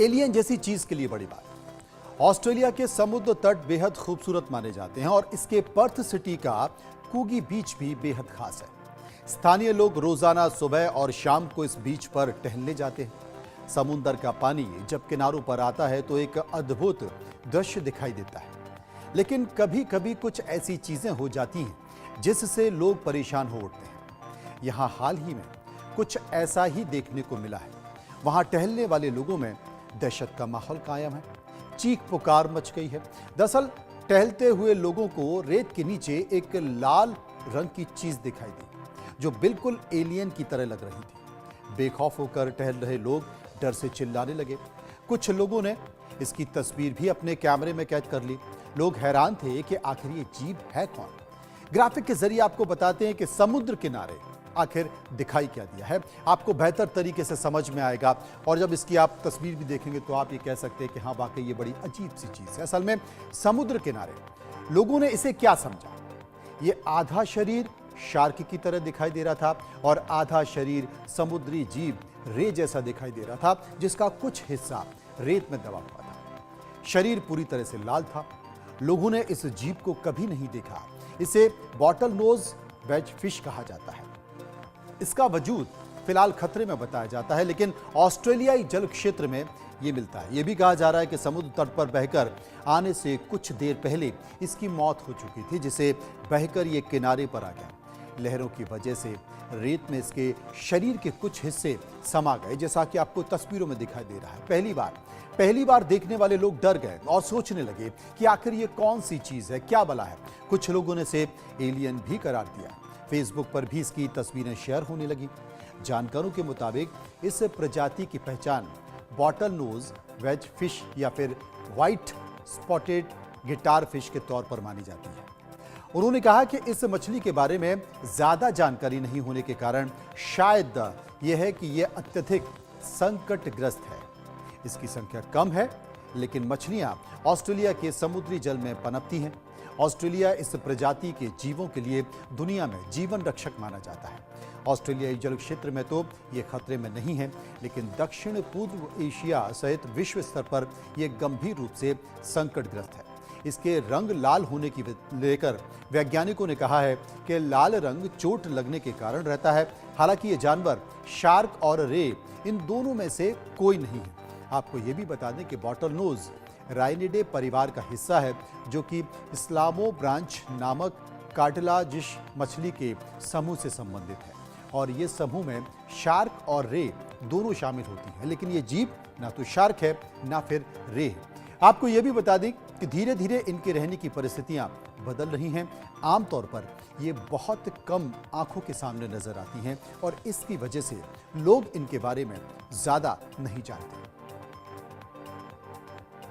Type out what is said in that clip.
Alien जैसी चीज के लिए बड़ी बात। ऑस्ट्रेलिया के समुद्र तट बेहद खूबसूरत माने जाते हैं और इसके पर्थ सिटी का कूगी बीच भी बेहद खास है। स्थानीय लोग रोजाना सुबह और शाम को इस बीच पर टहलने जाते हैं। समुद्र का पानी जब किनारों पर आता है तो एक अद्भुत दृश्य दिखाई देता है, लेकिन कभी कभी कुछ ऐसी चीजें हो जाती हैं जिससे लोग परेशान हो उठते हैं। यहां हाल ही में कुछ ऐसा ही देखने को मिला है। वहां टहलने वाले लोगों में दहशत का माहौल कायम है। चीख पुकार मच गई है। दरअसल टहलते हुए लोगों को रेत के नीचे एक लाल रंग की चीज दिखाई दी जो बिल्कुल एलियन की तरह लग रही थी। बेखौफ होकर टहल रहे लोग डर से चिल्लाने लगे। कुछ लोगों ने इसकी तस्वीर भी अपने कैमरे में कैद कर ली। लोग हैरान थे कि आखिर ये जीव है कौन। ग्राफिक के जरिए आपको बताते हैं कि समुद्र किनारे आखिर दिखाई क्या दिया है। आपको बेहतर तरीके से समझ में आएगा और जब इसकी आप तस्वीर भी देखेंगे तो आप ये कह सकते हैं कि हाँ, वाकई ये बड़ी अजीब सी चीज है। असल में समुद्र किनारे लोगों ने इसे क्या समझा, ये आधा शरीर शार्क की तरह दिखाई दे रहा था और आधा शरीर समुद्री जीव रे जैसा दिखाई दे रहा था, जिसका कुछ हिस्सा रेत में दबा हुआ था। शरीर पूरी तरह से लाल था। लोगों ने इस जीव को कभी नहीं देखा। इसे बॉटल नोज वेज फिश कहा जाता है। इसका वजूद फिलहाल खतरे में बताया जाता है, लेकिन ऑस्ट्रेलियाई जल क्षेत्र में यह मिलता है। यह भी कहा जा रहा है कि समुद्र तट पर बहकर आने से कुछ देर पहले इसकी मौत हो चुकी थी, जिसे बहकर ये किनारे पर आ गया। लहरों की वजह से रेत में इसके शरीर के कुछ हिस्से समा गए, जैसा कि आपको तस्वीरों में दिखाई दे रहा है। पहली बार देखने वाले लोग डर गए और सोचने लगे कि आखिर ये कौन सी चीज है, क्या बला है। कुछ लोगों ने इसे एलियन भी करार दिया। फेसबुक पर भी इसकी तस्वीरें शेयर होने लगी। जानकारों के मुताबिक इस प्रजाति की पहचान बॉटल नोज वेज फिश या फिर व्हाइट स्पॉटेड गिटार फिश के तौर पर मानी जाती है। उन्होंने कहा कि इस मछली के बारे में ज्यादा जानकारी नहीं होने के कारण शायद यह है कि यह अत्यधिक संकटग्रस्त है। इसकी संख्या कम है, लेकिन मछलियां ऑस्ट्रेलिया के समुद्री जल में पनपती हैं। ऑस्ट्रेलिया इस प्रजाति के जीवों के लिए दुनिया में जीवन रक्षक माना जाता है। ऑस्ट्रेलियाई जल क्षेत्र में तो ये खतरे में नहीं है, लेकिन दक्षिण पूर्व एशिया सहित विश्व स्तर पर यह गंभीर रूप से संकटग्रस्त है। इसके रंग लाल होने की लेकर वैज्ञानिकों ने कहा है कि लाल रंग चोट लगने के कारण रहता है। हालांकि ये जानवर शार्क और रे इन दोनों में से कोई नहीं है। आपको ये भी बता दें कि बॉटल नोज राइनिडे परिवार का हिस्सा है, जो कि स्लामोब्रांच नामक कार्टिलाजिश मछली के समूह से संबंधित है और ये समूह में शार्क और रे दोनों शामिल होती हैं। लेकिन ये जीव ना तो शार्क है ना फिर रे है। आपको ये भी बता दें कि धीरे धीरे इनके रहने की परिस्थितियां बदल रही हैं। आमतौर पर ये बहुत कम आंखों के सामने नजर आती हैं और इसकी वजह से लोग इनके बारे में ज्यादा नहीं जानते।